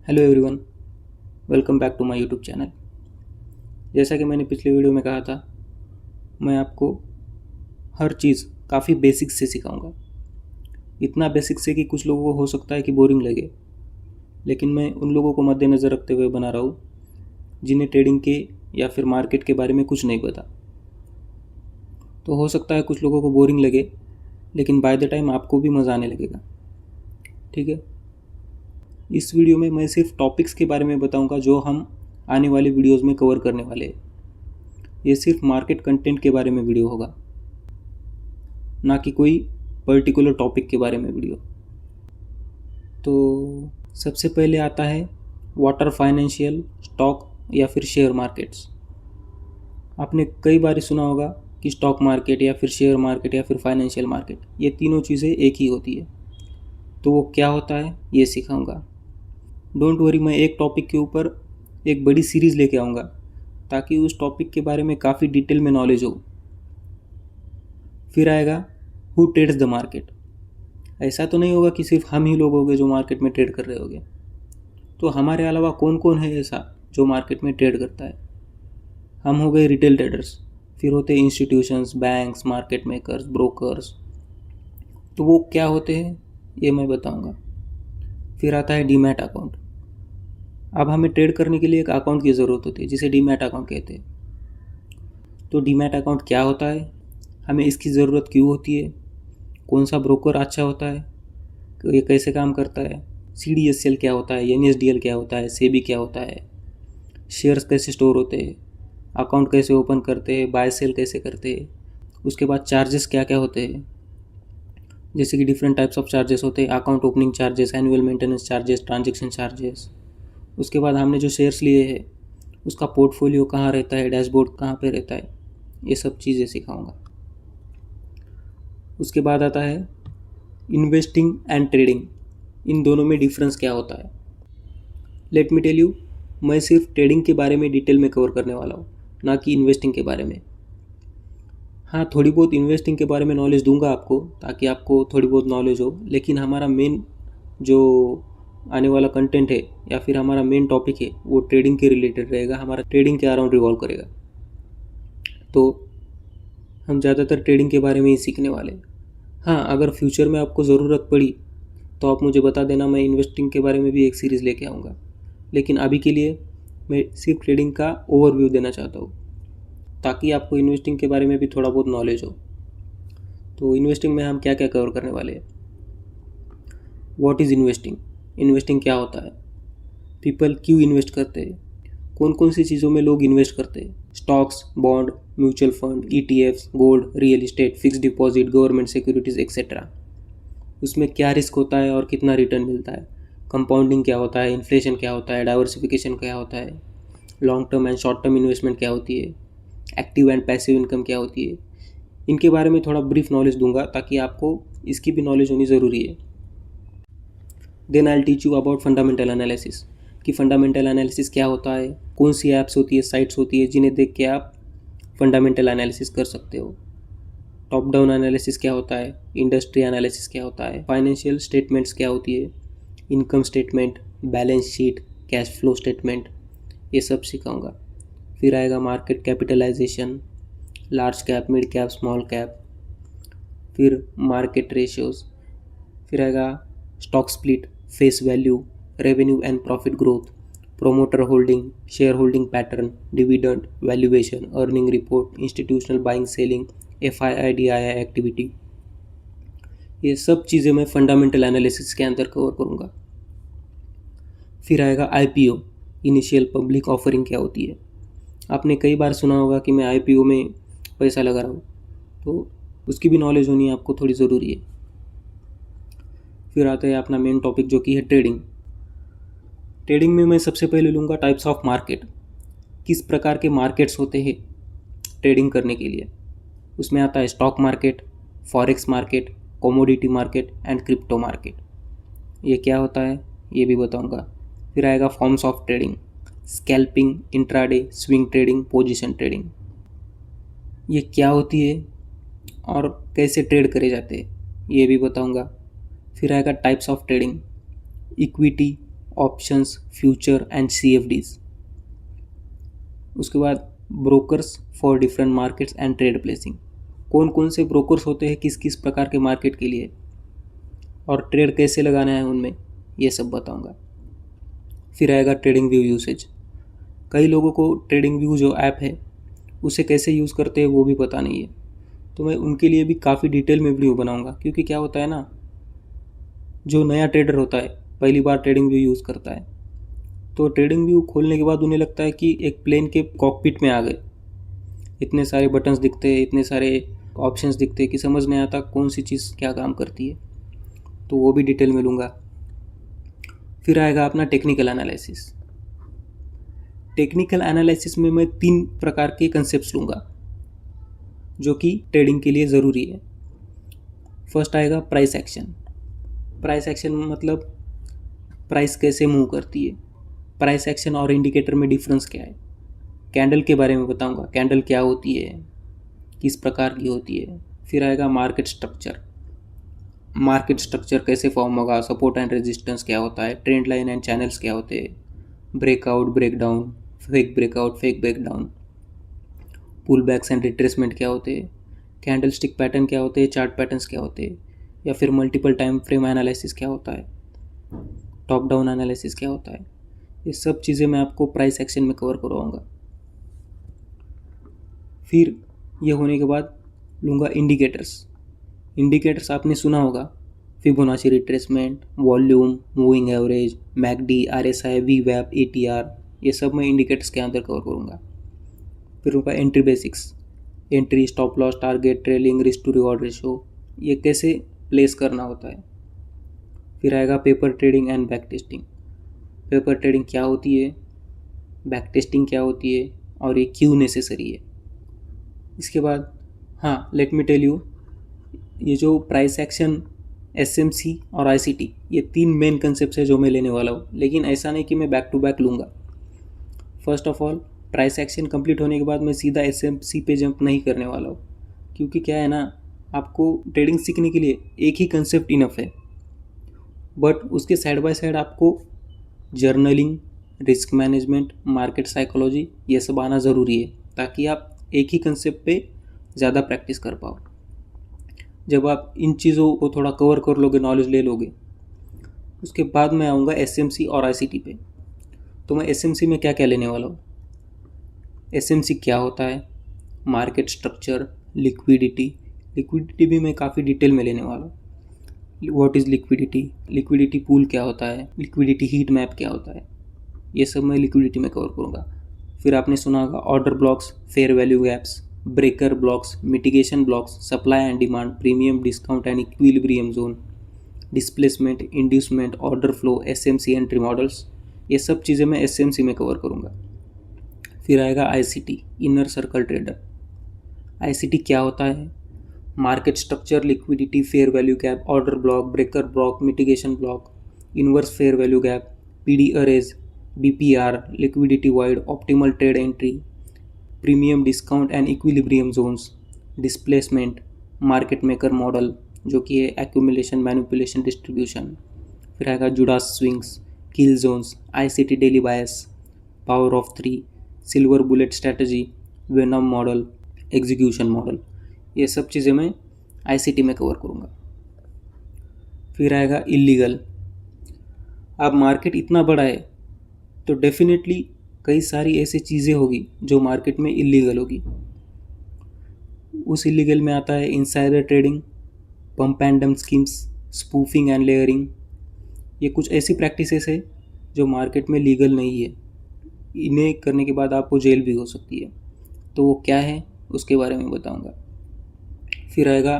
Hello everyone, welcome back to my YouTube channel. जैसा कि मैंने पिछले वीडियो में कहा था, मैं आपको हर चीज़ काफ़ी बेसिक से सिखाऊंगा। इतना बेसिक से कि कुछ लोगों को हो सकता है कि बोरिंग लगे, लेकिन मैं उन लोगों को मद्देनज़र रखते हुए बना रहा हूँ जिन्हें ट्रेडिंग के या फिर मार्केट के बारे में कुछ नहीं पता। तो हो सकता है कुछ लोगों को बोरिंग लगे, लेकिन बाय द टाइम आपको भी मज़ा आने लगेगा। ठीक है, इस वीडियो में मैं सिर्फ टॉपिक्स के बारे में बताऊंगा जो हम आने वाले वीडियोस में कवर करने वाले हैं। ये सिर्फ मार्केट कंटेंट के बारे में वीडियो होगा, ना कि कोई पर्टिकुलर टॉपिक के बारे में वीडियो। तो सबसे पहले आता है व्हाट आर फाइनेंशियल, स्टॉक या फिर शेयर मार्केट्स। आपने कई बार सुना होगा कि स्टॉक मार्केट या फिर शेयर मार्केट या फिर फाइनेंशियल मार्केट, ये तीनों चीज़ें एक ही होती है। तो वो क्या होता है ये सिखाऊंगा। डोंट वरी, मैं एक टॉपिक के ऊपर एक बड़ी सीरीज़ लेके आऊँगा ताकि उस टॉपिक के बारे में काफ़ी डिटेल में नॉलेज हो। फिर आएगा हु ट्रेड्स द मार्केट। ऐसा तो नहीं होगा कि सिर्फ हम ही लोग होंगे जो मार्केट में ट्रेड कर रहे होंगे। तो हमारे अलावा कौन कौन है ऐसा जो मार्केट में ट्रेड करता है। हम हो गए रिटेल ट्रेडर्स, फिर होते हैं institutions, banks, market makers, brokers. तो वो क्या होते हैं ये मैं बताऊंगा। फिर आता है डीमैट अकाउंट। अब हमें ट्रेड करने के लिए एक अकाउंट की ज़रूरत होती है जिसे डीमैट अकाउंट कहते हैं। तो डीमैट अकाउंट क्या होता है, हमें इसकी ज़रूरत क्यों होती है, कौन सा ब्रोकर अच्छा होता है, ये कैसे काम करता है, CDSL क्या होता है, NSDL क्या होता है, सेबी क्या होता है, शेयर्स कैसे स्टोर होते हैं, अकाउंट कैसे ओपन करते हैं, बाय सेल कैसे करते हैं, उसके बाद चार्जेस क्या क्या होते हैं। जैसे कि डिफरेंट टाइप्स ऑफ चार्जेस होते हैं, account opening charges, annual maintenance charges, transaction charges. उसके बाद हमने जो शेयर्स लिए हैं उसका पोर्टफोलियो कहाँ रहता है, डैशबोर्ड कहाँ पे रहता है, ये सब चीज़ें सिखाऊंगा। उसके बाद आता है इन्वेस्टिंग एंड ट्रेडिंग। इन दोनों में डिफरेंस क्या होता है। लेट मी टेल यू, मैं सिर्फ ट्रेडिंग के बारे में डिटेल में कवर करने वाला हूँ, ना कि इन्वेस्टिंग के बारे में। हाँ, थोड़ी बहुत इन्वेस्टिंग के बारे में नॉलेज दूंगा आपको ताकि आपको थोड़ी बहुत नॉलेज हो, लेकिन हमारा मेन जो आने वाला कंटेंट है या फिर हमारा मेन टॉपिक है वो ट्रेडिंग के रिलेटेड रहेगा। हमारा ट्रेडिंग के अराउंड रिवॉल्व करेगा। तो हम ज़्यादातर ट्रेडिंग के बारे में ही सीखने वाले हैं। हाँ, अगर फ्यूचर में आपको ज़रूरत पड़ी तो आप मुझे बता देना, मैं इन्वेस्टिंग के बारे में भी एक सीरीज़ लेके आऊँगा। लेकिन अभी के लिए मैं सिर्फ ट्रेडिंग का ओवरव्यू देना चाहता हूँ ताकि आपको इन्वेस्टिंग के बारे में भी थोड़ा बहुत नॉलेज हो। तो इन्वेस्टिंग में हम क्या क्या कवर करने वाले हैं। व्हाट इज़ इन्वेस्टिंग, इन्वेस्टिंग क्या होता है, पीपल क्यों इन्वेस्ट करते हैं, कौन कौन सी चीज़ों में लोग इन्वेस्ट करते हैं, stocks, bond, mutual fund, ETFs, gold, real estate, fix deposit, government securities etcetera. उसमें क्या रिस्क होता है और कितना रिटर्न मिलता है, कंपाउंडिंग क्या होता है, इन्फ्लेशन क्या होता है, डाइवर्सिफिकेशन क्या होता है, long term and short term investment क्या होती है, एक्टिव एंड पैसिव इनकम क्या होती है। इनके बारे में थोड़ा ब्रीफ नॉलेज दूंगा ताकि आपको इसकी भी नॉलेज होनी ज़रूरी है। Then I teach you about fundamental analysis, कि फंडामेंटल एनालिसिस क्या होता है, कौन सी ऐप्स होती है, साइट्स होती है जिन्हें देख के आप फंडामेंटल एनालिसिस कर सकते हो। टॉप डाउन एनालिसिस क्या होता है, इंडस्ट्री एनालिसिस क्या होता है, फाइनेंशियल स्टेटमेंट्स क्या होती है, income statement, balance sheet, cash flow statement, ये सब सिखाऊंगा। फिर आएगा market capitalisation, large cap, mid cap, small cap, फिर मार्केट रेशियोज, फिर आएगा stock split, face value, revenue and profit growth, promoter holding, share holding pattern, dividend, valuation, earning report, institutional buying selling, FII activity. ये सब चीज़ें मैं fundamental analysis के अंदर cover करूँगा। फिर आएगा IPO, इनिशियल पब्लिक ऑफरिंग क्या होती है। आपने कई बार सुना होगा कि मैं IPO में पैसा लगा रहा हूँ, तो उसकी भी नॉलेज होनी आपको थोड़ी ज़रूरी है। फिर आता है अपना मेन टॉपिक जो कि है ट्रेडिंग। ट्रेडिंग में मैं सबसे पहले लूँगा टाइप्स ऑफ मार्केट, किस प्रकार के मार्केट्स होते हैं ट्रेडिंग करने के लिए। उसमें आता है stock market, forex market, commodity market and crypto market. ये क्या होता है ये भी बताऊंगा। फिर आएगा forms of trading, scalping, intraday, swing trading, position trading. ये क्या होती है और कैसे ट्रेड करे जाते हैं ये भी बताऊंगा। फिर आएगा types of trading, equity, options, future and CFDs। उसके बाद brokers for different markets and trade placing, कौन कौन से ब्रोकर्स होते हैं किस किस प्रकार के मार्केट के लिए और ट्रेड कैसे लगाना है उनमें, ये सब बताऊंगा। फिर आएगा ट्रेडिंग व्यू यूसेज, कई लोगों को ट्रेडिंग व्यू जो ऐप है उसे कैसे यूज़ करते हैं वो भी पता नहीं है, तो मैं उनके लिए भी काफ़ी डिटेल में वीडियो बनाऊंगा। क्योंकि क्या होता है ना, जो नया ट्रेडर होता है पहली बार ट्रेडिंग व्यू यूज़ करता है, तो ट्रेडिंग व्यू खोलने के बाद उन्हें लगता है कि एक प्लेन के कॉकपिट में आ गए, इतने सारे बटन्स दिखते हैं, इतने सारे ऑप्शंस दिखते हैं कि समझ नहीं आता कौन सी चीज़ क्या काम करती है, तो वो भी डिटेल में लूँगा। फिर आएगा अपना टेक्निकल एनालिसिस। टेक्निकल एनालिसिस में मैं 3 प्रकार के कंसेप्ट लूँगा जो कि ट्रेडिंग के लिए ज़रूरी है। फर्स्ट आएगा प्राइस एक्शन। प्राइस एक्शन मतलब प्राइस कैसे मूव करती है, प्राइस एक्शन और इंडिकेटर में डिफरेंस क्या है, कैंडल के बारे में बताऊंगा, कैंडल क्या होती है, किस प्रकार की होती है। फिर आएगा मार्केट स्ट्रक्चर, मार्केट स्ट्रक्चर कैसे फॉर्म होगा, सपोर्ट एंड रेजिस्टेंस क्या होता है, ट्रेंड लाइन एंड चैनल्स क्या होते हैं, breakout, breakdown, fake breakout, fake breakdown, pullbacks and retracement क्या होते हैं, कैंडल स्टिक पैटर्न क्या होते हैं, चार्ट पैटर्न्स क्या होते हैं, या फिर मल्टीपल टाइम फ्रेम एनालिसिस क्या होता है, टॉप डाउन एनालिसिस क्या होता है। ये सब चीज़ें मैं आपको प्राइस एक्शन में कवर करवाऊँगा। फिर ये होने के बाद लूँगा इंडिकेटर्स। इंडिकेटर्स आपने सुना होगा, Fibonacci retracement, volume, moving average, McD, RSI, VWAP, ATR, ये सब मैं इंडिकेटर्स के अंदर कवर करूँगा। फिर होगा entry basics, entry, stop loss, target, trailing, risk to reward ratio, ये कैसे प्लेस करना होता है। फिर आएगा paper trading and back testing. Paper trading क्या होती है, बैक टेस्टिंग क्या होती है और ये क्यों नेसेसरी है। इसके बाद हाँ, लेट मी टेल यू, ये जो प्राइस एक्शन, SMC और ICT, ये 3 मेन कंसेप्ट है जो मैं लेने वाला हूँ। लेकिन ऐसा नहीं कि मैं बैक टू बैक लूँगा। First of all price action complete होने के बाद मैं सीधा SMC पे जंप नहीं करने वाला हूँ, क्योंकि क्या है ना, आपको ट्रेडिंग सीखने के लिए एक ही कंसेप्ट इनफ है, बट उसके साइड बाय साइड आपको journaling, risk management, market psychology, ये सब आना ज़रूरी है, ताकि आप एक ही कंसेप्ट पे ज़्यादा प्रैक्टिस कर पाओ। जब आप इन चीज़ों को थोड़ा कवर कर लोगे, नॉलेज ले लोगे, उसके बाद मैं आऊँगा SMC और ICT पे। तो मैं SMC में क्या क्या लेने वाला हूँ, SMC क्या होता है, मार्केट स्ट्रक्चर, लिक्विडिटी, लिक्विडिटी भी मैं काफ़ी डिटेल में लेने वाला हूँ। What is liquidity, liquidity pool क्या होता है, लिक्विडिटी हीट मैप क्या होता है, ये सब मैं लिक्विडिटी में कवर करूँगा। फिर आपने सुना होगा order blocks, fair value gaps, breaker blocks, mitigation blocks, supply and demand, premium, discount and equilibrium zone, displacement, inducement, order flow, SMC entry models, ये सब चीज़ें मैं SMC में कवर करूँगा। फिर आएगा ICT, inner circle trader. ICT क्या होता है, market structure, liquidity, fair value gap, order block, breaker block, mitigation block, inverse fair value gap, PD arrays, BPR, liquidity void, optimal trade entry, premium, discount and equilibrium zones, displacement, market maker model जो कि है accumulation, manipulation, distribution. फिर आएगा Judas swings, kill zones, ICT daily bias, power of 3, silver bullet strategy, venom model, execution model, ये सब चीज़ें मैं ICT में कवर करूँगा। फिर आएगा इलीगल। अब मार्केट इतना बड़ा है तो डेफिनेटली कई सारी ऐसी चीज़ें होगी जो मार्केट में इलीगल होगी। उस इलीगल में आता है insider trading, pump and dump schemes, spoofing and layering. ये कुछ ऐसी प्रैक्टिसेस है जो मार्केट में लीगल नहीं है, इन्हें करने के बाद आपको जेल भी हो सकती है। तो वो क्या है उसके बारे में बताऊंगा। फिर आएगा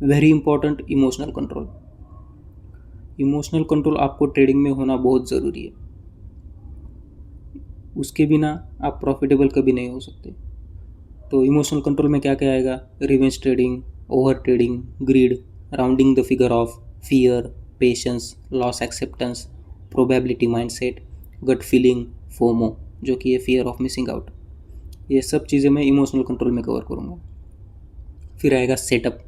very important, emotional control. Emotional control आपको ट्रेडिंग में होना बहुत ज़रूरी है, उसके बिना आप प्रॉफिटेबल कभी नहीं हो सकते। तो इमोशनल कंट्रोल में क्या क्या आएगा, revenge trading, over trading, greed, rounding the figure off, fear, patience, loss acceptance, probability mindset, gut feeling, FOMO जो कि है फियर ऑफ मिसिंग आउट। ये सब चीज़ें मैं इमोशनल कंट्रोल में कवर करूँगा। फिर आएगा सेटअप।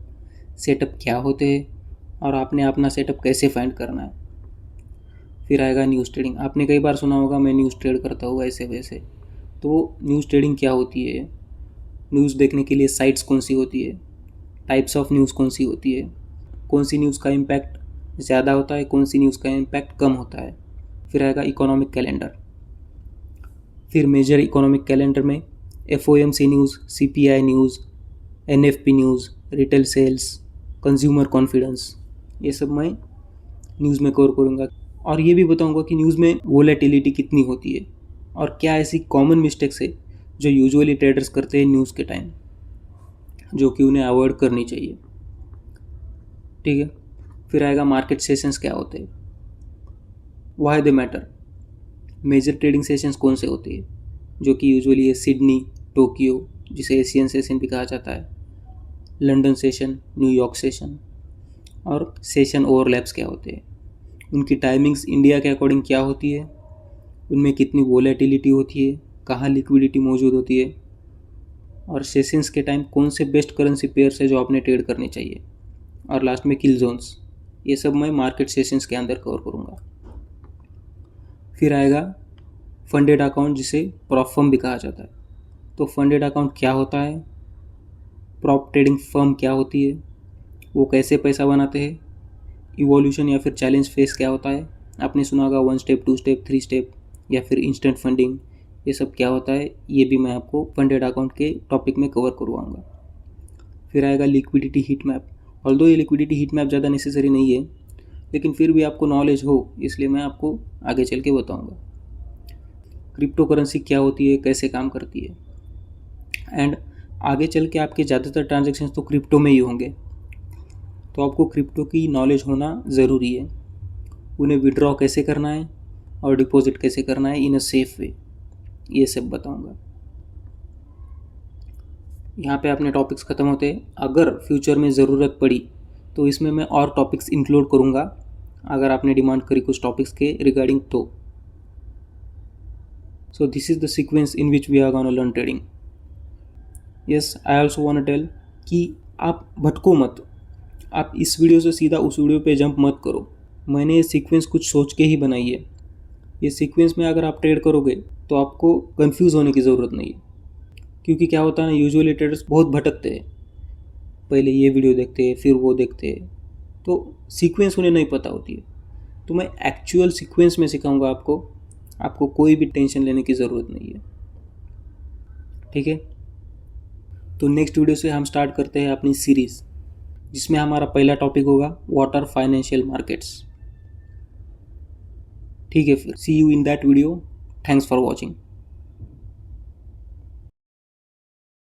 सेटअप क्या होते हैं और आपने अपना सेटअप कैसे फाइंड करना है। फिर आएगा न्यूज़ ट्रेडिंग। आपने कई बार सुना होगा मैं न्यूज़ ट्रेड करता हूँ ऐसे वैसे। तो न्यूज़ ट्रेडिंग क्या होती है, न्यूज़ देखने के लिए साइट्स कौन सी होती है, टाइप्स ऑफ न्यूज़ कौन सी होती है, कौन सी न्यूज़ का इम्पैक्ट ज़्यादा होता है, कौन सी न्यूज़ का इम्पैक्ट कम होता है। फिर आएगा इकोनॉमिक कैलेंडर। फिर मेजर इकोनॉमिक कैलेंडर में FOMC news, CPI news, NFP news, retail sales, consumer confidence, ये सब मैं न्यूज़ में कवर करूँगा। और ये भी बताऊँगा कि न्यूज़ में वोलेटिलिटी कितनी होती है और क्या ऐसी कॉमन मिस्टेक्स है जो यूजुअली ट्रेडर्स करते हैं न्यूज़ के टाइम, जो कि उन्हें अवॉइड करनी चाहिए। ठीक है। फिर आएगा मार्केट सेशंस क्या होते हैं, why they matter. Major trading sessions कौन से होते हैं, जो कि यूजुअली है सिडनी, टोक्यो जिसे एशियन सेशन भी कहा जाता है, लंदन सेशन, न्यूयॉर्क सेशन। और सेशन ओवरलैप्स क्या होते हैं, उनकी टाइमिंग्स इंडिया के अकॉर्डिंग क्या होती है, उनमें कितनी वोलेटिलिटी होती है, कहाँ लिक्विडिटी मौजूद होती है, और सेशंस के टाइम कौन से बेस्ट करेंसी पेयर्स है जो आपने ट्रेड करने चाहिए, और लास्ट में किल जोन्स। ये सब मैं मार्केट सेशंस के अंदर कवर करूँगा। फिर आएगा फंडेड अकाउंट जिसे प्रॉप फर्म भी कहा जाता है। तो फंडेड अकाउंट क्या होता है, प्रॉप ट्रेडिंग फर्म क्या होती है, वो कैसे पैसा बनाते हैं, इवोल्यूशन या फिर चैलेंज फेस क्या होता है, आपने सुना होगा 1 स्टेप 2 स्टेप 3 स्टेप या फिर इंस्टेंट फंडिंग, ये सब क्या होता है, ये भी मैं आपको फंडेड अकाउंट के टॉपिक में कवर करवाऊँगा। फिर आएगा लिक्विडिटी हीट मैप। ऑल्दो ये लिक्विडिटी हीट मैप ज़्यादा नेसेसरी नहीं है, लेकिन फिर भी आपको नॉलेज हो इसलिए मैं आपको आगे चल के बताऊँगा। क्रिप्टो करेंसी क्या होती है, कैसे काम करती है, एंड आगे चल के आपके ज़्यादातर ट्रांजेक्शन्स तो क्रिप्टो में ही होंगे, तो आपको क्रिप्टो की नॉलेज होना ज़रूरी है। उन्हें विड्रॉ कैसे करना है और डिपॉजिट कैसे करना है इन अ सेफ वे, ये सब बताऊंगा। यहाँ पे अपने टॉपिक्स ख़त्म होते हैं। अगर फ्यूचर में ज़रूरत पड़ी तो इसमें मैं और टॉपिक्स इंक्लूड करूँगा, अगर आपने डिमांड करी कुछ टॉपिक्स के रिगार्डिंग तो। So this is the sequence in which we are gonna learn trading. Yes, I also want to tell कि आप भटको मत, आप इस वीडियो से सीधा उस वीडियो पे जंप मत करो। मैंने ये सीक्वेंस कुछ सोच के ही बनाई है। ये सीक्वेंस में अगर आप ट्रेड करोगे तो आपको कंफ्यूज होने की ज़रूरत नहीं है, क्योंकि क्या होता है ना, यूजुअली ट्रेडर्स बहुत भटकते हैं, पहले ये वीडियो देखते हैं फिर वो देखते हैं, तो सीक्वेंस उन्हें नहीं पता होती है। तो मैं एक्चुअल सीक्वेंस में सिखाऊंगा आपको कोई भी टेंशन लेने की ज़रूरत नहीं है। ठीक है, तो नेक्स्ट वीडियो से हम स्टार्ट करते हैं अपनी सीरीज़, जिसमें हमारा पहला टॉपिक होगा व्हाट आर फाइनेंशियल मार्केट्स। ठीक है, फिर see you in that video. Thanks for watching.